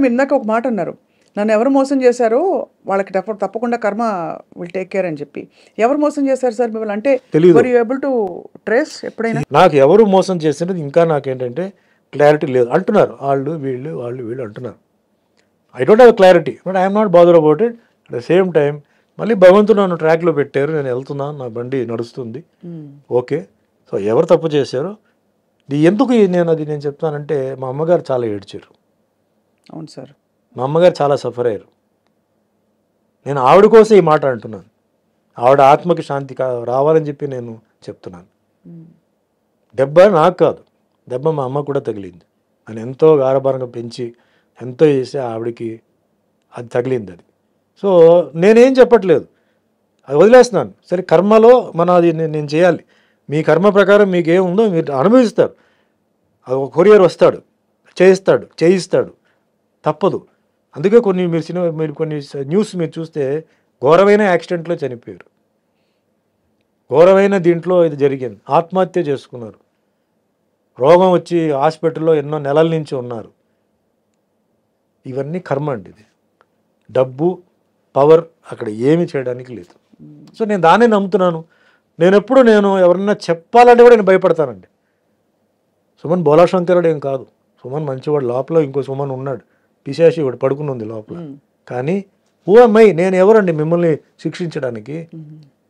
ఇందాక ఒక మాట అన్నారు, నన్ను ఎవరు మోసం చేశారో వాళ్ళకి తప్పకుండా కర్మ విల్ టేక్ కేర్ అని చెప్పి. ఎవరు మోసం చేశారు సార్ మిమ్మల్ని? అంటే తెలీదు. Were you able to trace ఎప్పుడైనా? నాకు ఎవరు మోసం చేసినది ఇంకా నాకేంటంటే క్లారిటీ లేదు. అంటున్నారు వాళ్ళు వీళ్ళు అంటున్నారు. I don't have clarity, but I'm not bother about it. At the same time మళ్ళీ భగవంతుడు నన్ను ట్రాక్లో పెట్టారు, నేను వెళ్తున్నాను, నా బండి నడుస్తుంది, ఓకే. సో ఎవరు తప్పు చేశారో ఎందుకు నేను చెప్తానంటే, మా అమ్మగారు చాలా ఏడ్చారు. అవును సార్. మా అమ్మగారు చాలా సఫర్ అయ్యారు. నేను ఆవిడ కోసం ఈ మాట అంటున్నాను. ఆవిడ ఆత్మకి శాంతి రావాలని చెప్పి నేను చెప్తున్నాను. దెబ్బ నాకు కాదు, దెబ్బ మా అమ్మ కూడా తగిలింది. నేను ఎంతో గారభారంగా పెంచి ఎంతో చేసి ఆవిడకి అది తగిలింది. అది సో నేనేం చెప్పట్లేదు, అది వదిలేస్తున్నాను. సరే కర్మలో అది నేను చేయాలి. మీ కర్మ ప్రకారం మీకు ఏముందో మీరు అనుభవిస్తారు. అది ఒక కొరియర్ వస్తాడు, చేయిస్తాడు, తప్పదు. అందుకే మీరు కొన్ని న్యూస్ మీరు చూస్తే ఘోరమైన యాక్సిడెంట్లో చనిపోయారు, ఘోరమైన దీంట్లో ఇది జరిగింది, ఆత్మహత్య చేసుకున్నారు, రోగం వచ్చి హాస్పిటల్లో ఎన్నో నెలల నుంచి ఉన్నారు. ఇవన్నీ కర్మ అండి. ఇది డబ్బు పవర్ అక్కడ ఏమీ చేయడానికి లేదు. సో నేను దాన్నే నమ్ముతున్నాను. నేను ఎవరన్నా చెప్పాలంటే కూడా నేను భయపడతానండి. సుమన్ బోలాశంకరుడు ఏం కాదు, సుమన్ మంచివాడు. లోపల ఇంకో సుమన్ ఉన్నాడు, పిశాచి వాడు పడుకుని ఉంది లోపల. కానీ ఓ అమ్మాయి నేను ఎవరండి మిమ్మల్ని శిక్షించడానికి,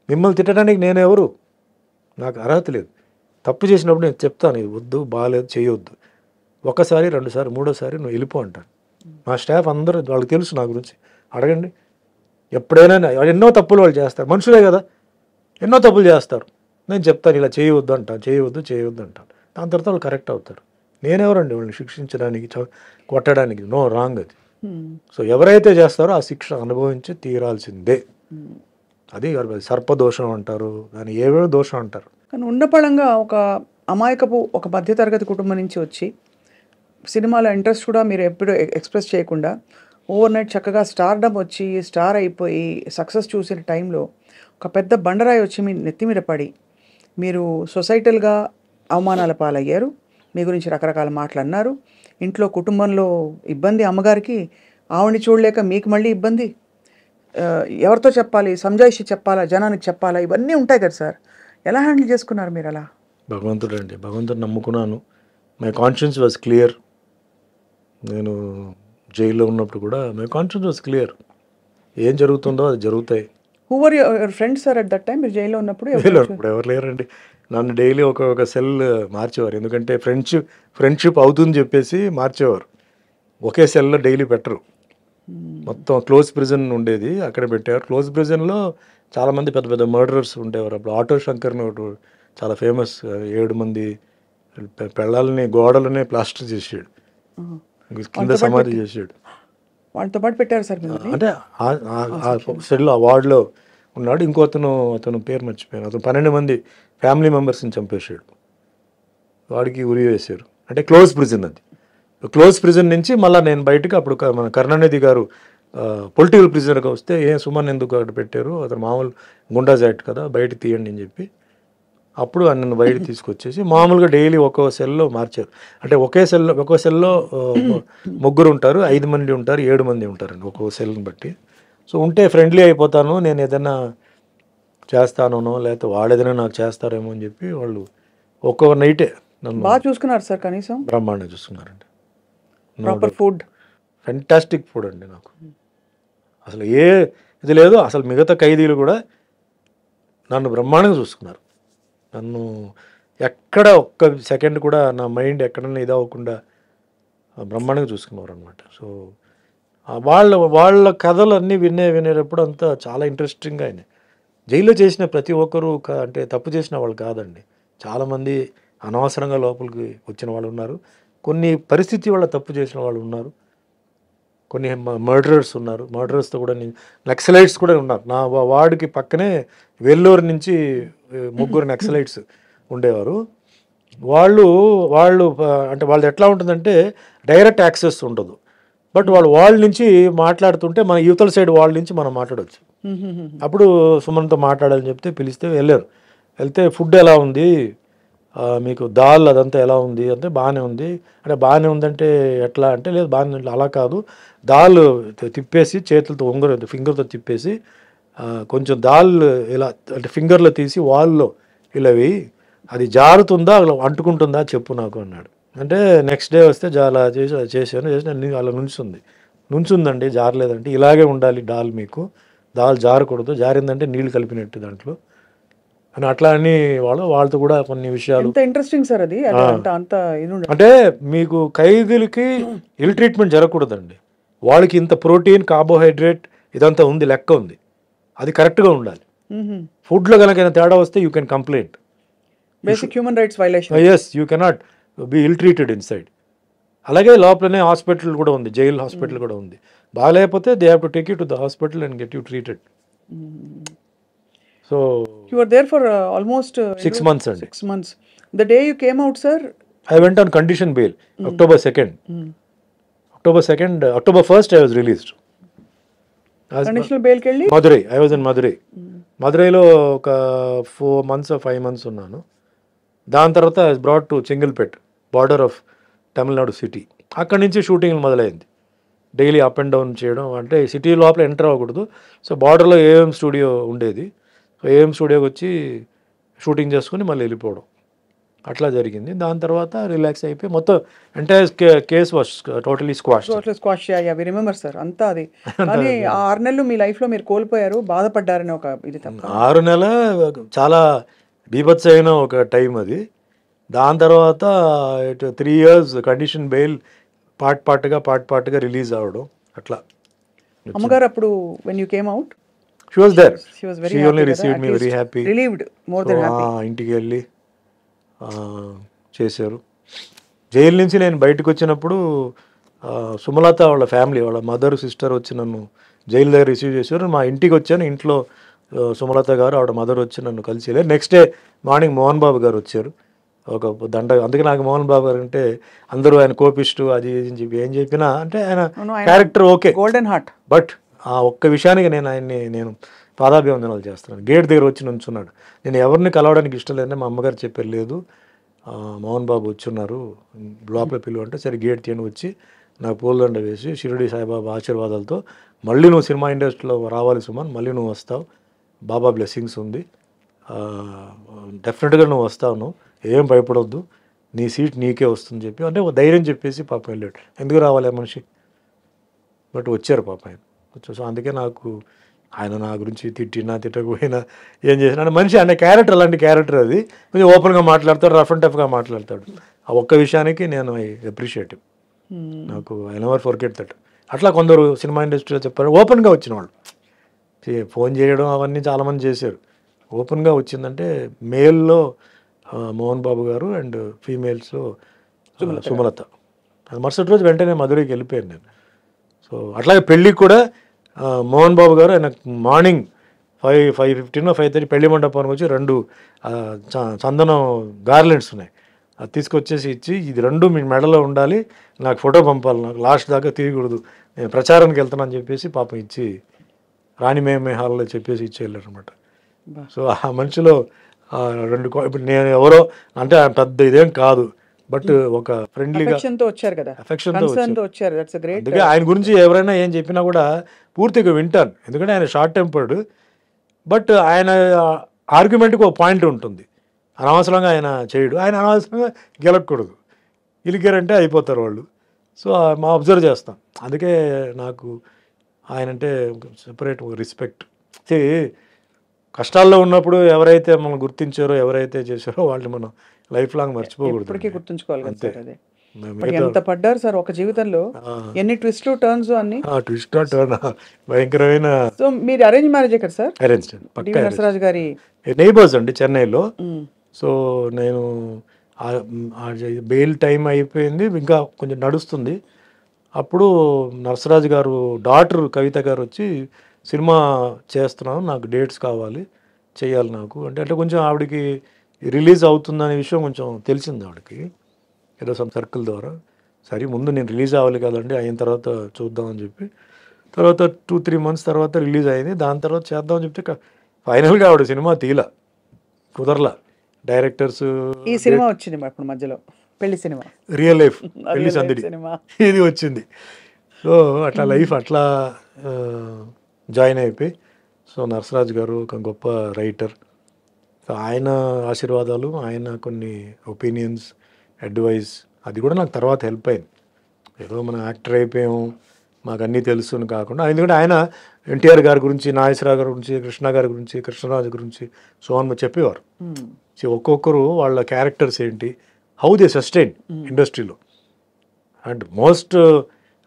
మిమ్మల్ని తిట్టడానికి నేను ఎవరు? నాకు అర్హత లేదు. తప్పు చేసినప్పుడు నేను చెప్తాను, ఇది వద్దు, బాగాలేదు, చేయొద్దు. ఒకసారి రెండుసారి మూడోసారి నువ్వు వెళ్ళిపో అంటాను. మా స్టాఫ్ అందరూ వాళ్ళకి తెలుసు నా గురించి, అడగండి. ఎప్పుడైనా ఎన్నో తప్పులు వాళ్ళు చేస్తారు, మనుషులే కదా, ఎన్నో తప్పులు చేస్తారు. నేను చెప్తాను ఇలా చేయవద్దు అంటాను, చేయవద్దు అంటాను. దాని తర్వాత వాళ్ళు కరెక్ట్ అవుతారు. నేనెవరండి వాళ్ళని శిక్షించడానికి, కొట్టడానికి? నో, రాంగ్ అది. సో ఎవరైతే చేస్తారో ఆ శిక్ష అనుభవించి తీరాల్సిందే. అది సర్పదోషం అంటారు, దాన్ని ఏవేవో దోషం అంటారు. కానీ ఉండపళంగా ఒక అమాయకపు ఒక మధ్యతరగతి కుటుంబం నుంచి వచ్చి సినిమాలో ఇంట్రెస్ట్ కూడా మీరు ఎప్పుడు ఎక్స్ప్రెస్ చేయకుండా ఓవర్ నైట్ చక్కగా స్టార్డమ్ వచ్చి స్టార్ అయిపోయి సక్సెస్ చూసిన టైంలో ఒక పెద్ద బండరాయి వచ్చి మీ నెత్తి మీద పడి మీరు సొసైటల్గా అవమానాల పాలయ్యారు. మీ గురించి రకరకాల మాటలు అన్నారు. ఇంట్లో కుటుంబంలో ఇబ్బంది, అమ్మగారికి ఆవిడని చూడలేక మీకు మళ్ళీ ఇబ్బంది. ఎవరితో చెప్పాలి, సంజాయిషి చెప్పాలా, జనానికి చెప్పాలా, ఇవన్నీ ఉంటాయి కదా సార్. ఎలా హ్యాండిల్ చేసుకున్నారు మీరు అలా? భగవంతుడు నమ్ముకున్నాను. My conscience was clear. నేను జైల్లో ఉన్నప్పుడు కూడా మై కాన్షియన్స్ వాజ్ క్లియర్. ఏం జరుగుతుందో అది జరుగుతాయి. Who were your friends sir at that time? మీరు జైల్లో ఉన్నప్పుడు ఎవరు లేరండి. నన్ను డైలీ ఒక సెల్ మార్చేవారు, ఎందుకంటే ఫ్రెండ్షిప్ అవుతుందని చెప్పేసి మార్చేవారు. ఒకే సెల్లో డైలీ పెట్టరు. మొత్తం క్లోజ్ ప్రిజన్ ఉండేది, అక్కడ పెట్టారు. క్లోజ్ ప్రిజన్లో చాలామంది పెద్ద పెద్ద మర్డరర్స్ ఉండేవారు. అప్పుడు ఆటో శంకర్ని ఒకటి చాలా ఫేమస్, 7 మంది పెళ్ళాలని గోడలనే ప్లాస్టర్ చేసాడు, కింద సమాధి చేసాడు. వాళ్ళతో పాటు పెట్టారు సార్ మీరు? అంటే ఆ సెల్లో ఆ వార్డులో ఉన్నాడు. అతను పేరు మర్చిపోయాను. అతను 12 మంది ఫ్యామిలీ మెంబర్స్ని చంపేశాడు. వాడికి ఉరి వేశారు. అంటే క్లోజ్ ప్రిజన్ అది. క్లోజ్ ప్రిజన్ నుంచి మళ్ళీ నేను బయటకు, అప్పుడు మన కరుణానిధి గారు పొలిటికల్ ప్రిజనర్గా వస్తే సుమన్ ఎందుకు అక్కడ పెట్టారు, అతను మామూలు గుండాజ్ యాక్ట్ కదా, బయట తీయండి అని చెప్పి అప్పుడు నన్ను బయట తీసుకొచ్చేసి మామూలుగా డైలీ ఒక్కో సెల్లో మార్చారు. అంటే ఒక్కో సెల్లో 3 ఉంటారు, 5 మంది ఉంటారు, 7 మంది ఉంటారండి ఒక్కో సెల్ని బట్టి. సో ఉంటే ఫ్రెండ్లీ అయిపోతాను, నేను ఏదైనా చేస్తానో లేకపోతే వాళ్ళు ఏదైనా నాకు చేస్తారేమో అని చెప్పి వాళ్ళు ఒక్కొక్క నైటే నన్ను బాగా చూసుకున్నారు సార్. కనీసం బ్రహ్మాండంగా చూసుకున్నారండి. ప్రాపర్ ఫుడ్, ఫెంటాస్టిక్ ఫుడ్ అండి. నాకు అసలు ఇది లేదు. అసలు మిగతా ఖైదీలు కూడా నన్ను బ్రహ్మాండంగా చూసుకున్నారు. నన్ను ఎక్కడ ఒక్క సెకండ్ కూడా నా మైండ్ ఎక్కడన్నా ఇది అవ్వకుండా బ్రహ్మాండంగా చూసుకున్నారు అనమాట. సో వాళ్ళ కథలు అన్నీ వినేటప్పుడు అంతా చాలా ఇంట్రెస్టింగ్గా అయినాయి. జైల్లో చేసిన ప్రతి ఒక్కరూ అంటే తప్పు చేసిన వాళ్ళు కాదండి. చాలామంది అనవసరంగా లోపలికి వచ్చిన వాళ్ళు ఉన్నారు, కొన్ని పరిస్థితి వల్ల తప్పు చేసిన వాళ్ళు ఉన్నారు, కొన్ని మర్డరర్స్ ఉన్నారు. మర్డరర్స్తో కూడా నక్సలైట్స్ కూడా ఉన్నారు. నా వార్డుకి పక్కనే వెల్లూరు నుంచి 3 నక్సలైట్స్ ఉండేవారు. వాళ్ళు అంటే వాళ్ళది ఎట్లా ఉంటుందంటే డైరెక్ట్ యాక్సెస్ ఉండదు, బట్ వాళ్ళ నుంచి మాట్లాడుతుంటే మన యువతల సైడ్ వాళ్ళ నుంచి మనం మాట్లాడవచ్చు. అప్పుడు సుమన్తో మాట్లాడాలని చెప్తే పిలిస్తే వెళ్తే ఫుడ్ ఎలా ఉంది, మీకు దాల్ అదంతా ఎలా ఉంది అంటే బాగానే ఉంది. అంటే బాగానే ఉందంటే ఎట్లా అంటే లేదు బాగానే ఉంది అలా కాదు, దాల్ తిప్పేసి చేతులతో ఫింగర్తో తిప్పేసి కొంచెం దాల్ ఇలా అంటే ఫింగర్లో తీసి వాల్లో ఇలా వేయి, అది జారుతుందా అలా అంటుకుంటుందా చెప్పు నాకు అన్నాడు. అంటే నెక్స్ట్ డే వస్తే అలా చేశాను అలా నుంచుందండి జారలేదంటే ఇలాగే ఉండాలి దాల్ జారకూడదు, జారిందంటే నీళ్లు కలిపినట్టు దాంట్లో అని అట్లా అని వాళ్ళతో కూడా కొన్ని విషయాలు. ఎంత ఇంట్రెస్టింగ్ సార్ అది అంత ఇది అంటే మీకు ఖైదీలకి ఇల్ ట్రీట్మెంట్ జరగకూడదండి, వాళ్ళకి ఇంత ప్రోటీన్ కార్బోహైడ్రేట్ ఇదంతా ఉంది, లెక్క ఉంది, అది కరెక్ట్గా ఉండాలి. ఫుడ్లో కనుక తేడా వస్తే you can complaint, basic human rights violation. Yes you cannot be ill treated inside. అలాగే లోపలనే హాస్పిటల్ కూడా ఉంది, జైల్ హాస్పిటల్ కూడా ఉంది. బాగాలేకపోతే they have to take you to the hospital and get you treated. So you were there for almost 6 months అండి. 6 months. The day you came out, sir, I went on condition bail. October 2nd. October 1st I was released. Conditional bail కి వెళ్ళి Madurai, I was in Madurai. మధురైలో ఒక 4 months or 5 months ఉన్నాను. దాని తర్వాత I was brought to Chingleput, border of Tamil Nadu city. అక్కడి నుంచి shooting మొదలైంది. Daily up and down చేయడం, అంటే సిటీ లోపల ఎంటర్ అవ్వకూడదు. సో బార్డర్లో ఏఎం స్టూడియో ఉండేది, సో ఏఎం స్టూడియోకి వచ్చి షూటింగ్ చేసుకుని మళ్ళీ వెళ్ళిపోవడం, అట్లా జరిగింది. దాని తర్వాత రిలాక్స్ అయిపోయి మొత్తం entire case was totally squash. We remember sir అంతా అది. కానీ ఆ 6 నెలలు మీ లైఫ్ లో మీరు కోల్పోయారు, బాధపడ్డారని ఒక ఇది తప్ప. 6 నెలలు చాలా బీభత్సమైన ఒక టైం అది. దాని తర్వాత 3 years కండిషన్ బెయిల్ పార్ట్గా రిలీజ్ అవ్వడం అట్లా. అమ్మగారు అప్పుడు when you came out, she was there, she was very she happy only కదా, received at me least very happy. relieved, more than happy. ఇంటికి వెళ్ళి చేశారు. జైలు నుంచి నేను బయటకు వచ్చినప్పుడు సుమలత వాళ్ళ ఫ్యామిలీ, వాళ్ళ మదర్ సిస్టర్ వచ్చి నన్ను జైలు దగ్గర రిసీవ్ చేశారు. మా ఇంటికి వచ్చాను, ఇంట్లో సుమలత గారు ఆవిడ మదర్ వచ్చి నన్ను కలిసి వెళ్ళారు. Next day morning Mohan Babu గారు వచ్చారు, ఒక దండ. అందుకే నాకు మోహన్ బాబు గారు అంటే అందరూ ఆయన కోపిస్టు అది అని చెప్పి ఏం చెప్పినా అంటే ఆయన character okay, golden heart. But ఆ ఒక్క విషయానికి నేను పాదాభివందనాలు చేస్తున్నాను. గేట్ దగ్గర వచ్చి నుంచున్నాడు. నేను ఎవరిని కలవడానికి ఇష్టం లేదని మా అమ్మగారు చెప్పారు, లేదు మోహన్ బాబు వచ్చున్నారు లోపల పిలువ అంటే, సరే గేట్ తీయని వచ్చి నాకు పూలదండ వేసి షిరిడి సాయిబాబా ఆశీర్వాదాలతో మళ్ళీ నువ్వు సినిమా ఇండస్ట్రీలో రావాలి సుమన్, మళ్ళీ నువ్వు వస్తావు, బాబా బ్లెస్సింగ్స్ ఉంది, డెఫినెట్గా నువ్వు వస్తావు, ఏం భయపడొద్దు, నీ సీట్ నీకే వస్తుంది చెప్పి అంటే ఒక ధైర్యం చెప్పేసి పాప వెళ్ళాడు. ఎందుకు రావాలి ఆ మనిషి, బట్ వచ్చారు పాప ఆయన. సో అందుకే నాకు ఆయన నా గురించి తిట్టకపోయినా ఏం చేసినా అంటే మనిషి అనే క్యారెక్టర్, అలాంటి క్యారెక్టర్ అది. కొంచెం ఓపెన్గా మాట్లాడతాడు, రఫ్ అండ్ టఫ్గా మాట్లాడతాడు. ఆ ఒక్క విషయానికి నేను ఐ అప్రిషియేట్, నాకు ఐ నెవర్ ఫర్గెట్ దట్. అట్లా కొందరు సినిమా ఇండస్ట్రీలో చెప్పారు, ఓపెన్గా వచ్చిన వాళ్ళు ఫోన్ చేయడం అవన్నీ చాలామంది చేశారు. ఓపెన్గా వచ్చిందంటే మేల్లో మోహన్ బాబు గారు అండ్ ఫీమేల్స్లో సుమలత. అది మరుసటి రోజు వెంటనే మధురైకి వెళ్ళిపోయాను నేను. సో అట్లాగే పెళ్ళికి కూడా మోహన్ బాబు గారు ఆయన మార్నింగ్ 5:15 5:30 పెళ్లి మండపానికి వచ్చి 2 చందనం గార్లెండ్స్ ఉన్నాయి, అది తీసుకొచ్చేసి ఇచ్చి, ఇది 2 మీ మెడలో ఉండాలి, నాకు ఫోటో పంపాలి, నాకు లాస్ట్ దాకా తీయకూడదు, నేను ప్రచారానికి వెళ్తానని చెప్పేసి పాపం ఇచ్చి రాణి మేమే హాల్లో చెప్పేసి ఇచ్చి వెళ్ళారు అనమాట. సో ఆ మనిషిలో 2 ఇప్పుడు నేను ఎవరో అంటే పెద్ద ఇదేం కాదు, బట్ ఒక ఫ్రెండ్లీగా వచ్చారు కదా, అఫెక్షన్తో వచ్చారు. That's a great. అందుకే ఆయన గురించి ఎవరైనా ఏం చెప్పినా కూడా పూర్తిగా వింటాను, ఎందుకంటే ఆయన షార్ట్ టెంపర్డ్, బట్ ఆయన ఆర్గ్యుమెంట్కి ఒక పాయింట్ ఉంటుంది. అనవసరంగా ఆయన చేయడు, ఆయన అనవసరంగా గెలకూడదు, గెలికారంటే అయిపోతారు వాళ్ళు. సో మా అబ్జర్వ్ చేస్తాం, అందుకే నాకు ఆయన అంటే సెపరేట్ రెస్పెక్ట్. కష్టాల్లో ఉన్నప్పుడు ఎవరైతే మనం గుర్తించారో, ఎవరైతే చేశారో వాళ్ళని మనం లైఫ్ లాంగ్ మర్చిపోకూడదు, ఇప్పటికీ గుర్తుంచుకోవాలి కదా సార్. అదే ఎంత పడ్డారు సార్ ఒక జీవితంలో, ఎన్ని ట్విస్ట్లు టర్న్స్ అన్ని. ట్విస్ట్ టర్న్ భయంకరమైన. సో మీరు అరేంజ్ మ్యారేజ్ కదా సార్? అరేంజ్ నరసరాజు గారి నైబర్స్ అండి చెన్నైలో. సో నేను బెయిల్ టైం అయిపోయింది, ఇంకా కొంచెం నడుస్తుంది. అప్పుడు నరసరాజు గారు డాటర్ కవిత గారు వచ్చి, సినిమా చేస్తున్నాను, నాకు డేట్స్ కావాలి, చేయాలి నాకు అంటే కొంచెం ఆవిడకి రిలీజ్ అవుతుందనే విషయం కొంచెం తెలిసింది ఆవిడకి ఏదో సమ్ సర్కిల్ ద్వారా. సరే ముందు నేను రిలీజ్ అవ్వాలి కదండి, అయిన తర్వాత చూద్దామని చెప్పి, తర్వాత 2-3 months తర్వాత రిలీజ్ అయింది. దాని తర్వాత చేద్దామని చెప్తే ఫైనల్గా ఆవిడ సినిమా కుదరలా. డైరెక్టర్స్ ఈ సినిమా వచ్చింది మరి అప్పుడు మధ్యలో పెళ్లి సినిమా, రియల్ లైఫ్ పెళ్లి Real life సందడి సినిమా. ఇది వచ్చింది. సో అట్లా లైఫ్ అట్లా జాయిన్ అయిపోయి, సో నరసరాజు గారు ఒక గొప్ప రైటర్, సో ఆయన ఆశీర్వాదాలు, ఆయన కొన్ని ఒపీనియన్స్, అడ్వైస్, అది కూడా నాకు తర్వాత హెల్ప్ అయింది. ఏదో మనం యాక్టర్ అయిపోయాము మాకు అన్నీ తెలుసు అని కాకుండా, ఎందుకంటే ఆయన ఎన్టీఆర్ గారి గురించి, నాగేశ్వరరావు గారి గురించి, కృష్ణ గారి గురించి, కృష్ణరాజు గురించి సోహన్ చెప్పేవారు. సో ఒక్కొక్కరు వాళ్ళ క్యారెక్టర్స్ ఏంటి, హౌ దే సస్టైన్ ఇండస్ట్రీలో. అండ్ మోస్ట్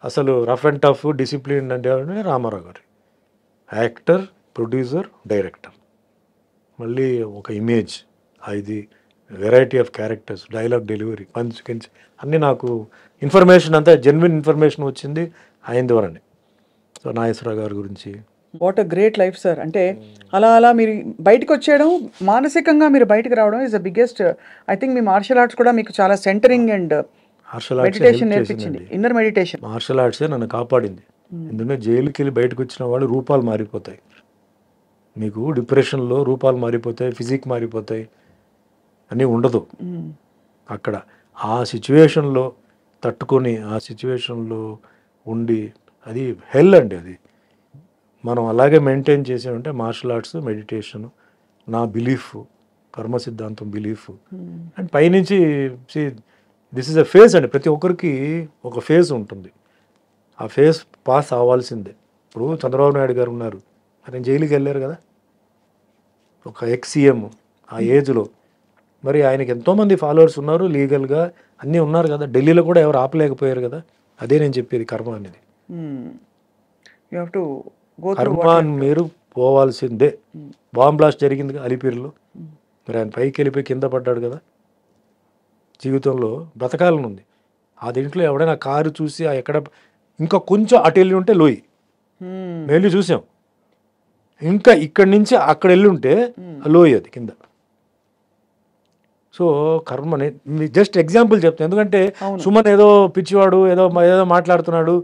అసలు రఫ్ అండ్ టఫ్ డిసిప్లిన్ అంటే రామారావు గారు, యాక్టర్, ప్రొడ్యూసర్, డైరెక్టర్, మళ్ళీ ఒక ఇమేజ్, ఇది variety of characters, dialogue delivery, punch కించ్ అన్నీ నాకు ఇన్ఫర్మేషన్ అంతా జెన్యున్ ఇన్ఫర్మేషన్ వచ్చింది ఆయన ద్వారానే. సో నాగేశ్వరరావు గారి గురించి. What a great life sir. అంటే అలా అలా మీరు బయటకు వచ్చేయడం, మానసికంగా మీరు బయటకు రావడం is the biggest. I think మీ మార్షల్ ఆర్ట్స్ కూడా మీకు చాలా సెంటరింగ్ అండ్ మార్షల్ మెడిటేషన్ నేర్పించింది, ఇన్నర్ మెడిటేషన్. మార్షల్ ఆర్ట్సే నన్ను కాపాడింది. ఎందుకంటే జైలుకి వెళ్ళి బయటకు వచ్చిన వాళ్ళు రూపాలు మారిపోతాయి, మీకు డిప్రెషన్లో రూపాలు మారిపోతాయి, ఫిజిక్ మారిపోతాయి, అన్నీ ఉండదు అక్కడ. ఆ సిచ్యువేషన్లో తట్టుకొని, ఆ సిచ్యువేషన్లో ఉండి, అది హెల్ అండి. అది మనం అలాగే మెయింటైన్ చేసామంటే మార్షల్ ఆర్ట్స్, మెడిటేషన్, నా బిలీఫ్, కర్మ సిద్ధాంతం బిలీఫ్. అండ్ పైనుంచి దిస్ ఇస్ అ ఫేజ్ అండి. ప్రతి ఒక్కరికి ఒక ఫేజ్ ఉంటుంది, ఆ ఫేజ్ పాస్ అవ్వాల్సిందే. ఇప్పుడు చంద్రబాబు నాయుడు గారు ఉన్నారు, ఆయన జైలుకి వెళ్ళారు కదా, ఒక ఎక్స్-సీఎం ఆ ఏజ్లో. మరి ఆయనకి ఎంతోమంది ఫాలోవర్స్ ఉన్నారు, లీగల్గా అన్నీ ఉన్నారు కదా, ఢిల్లీలో కూడా ఎవరు ఆపలేకపోయారు కదా. అదే నేను చెప్పేది కర్మ అనేది. You have to go through. కర్మ మీరు పోవాల్సిందే. బాంబ్ బ్లాస్ట్ జరిగింది కదా అలిపిరిలో, మరి ఆయన పైకి వెళ్ళిపోయి కింద పడ్డాడు కదా. జీవితంలో బ్రతకాలని ఉంది. ఆ దీంట్లో ఎవడైనా కారు చూసి ఎక్కడ ఇంకా కొంచెం అటు వెళ్ళి ఉంటే లోయి, వెళ్ళి చూసాం, ఇంకా ఇక్కడి నుంచి అక్కడ వెళ్ళి ఉంటే లోయి అది కింద. సో కర్మని జస్ట్ ఎగ్జాంపుల్ చెప్తాను, ఎందుకంటే సుమన్ ఏదో పిచ్చివాడు, ఏదో ఏదో మాట్లాడుతున్నాడు,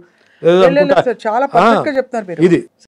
ఏదో చాలా పర్ఫెక్ట్గా చెప్తున్నారు మీరు. ఇది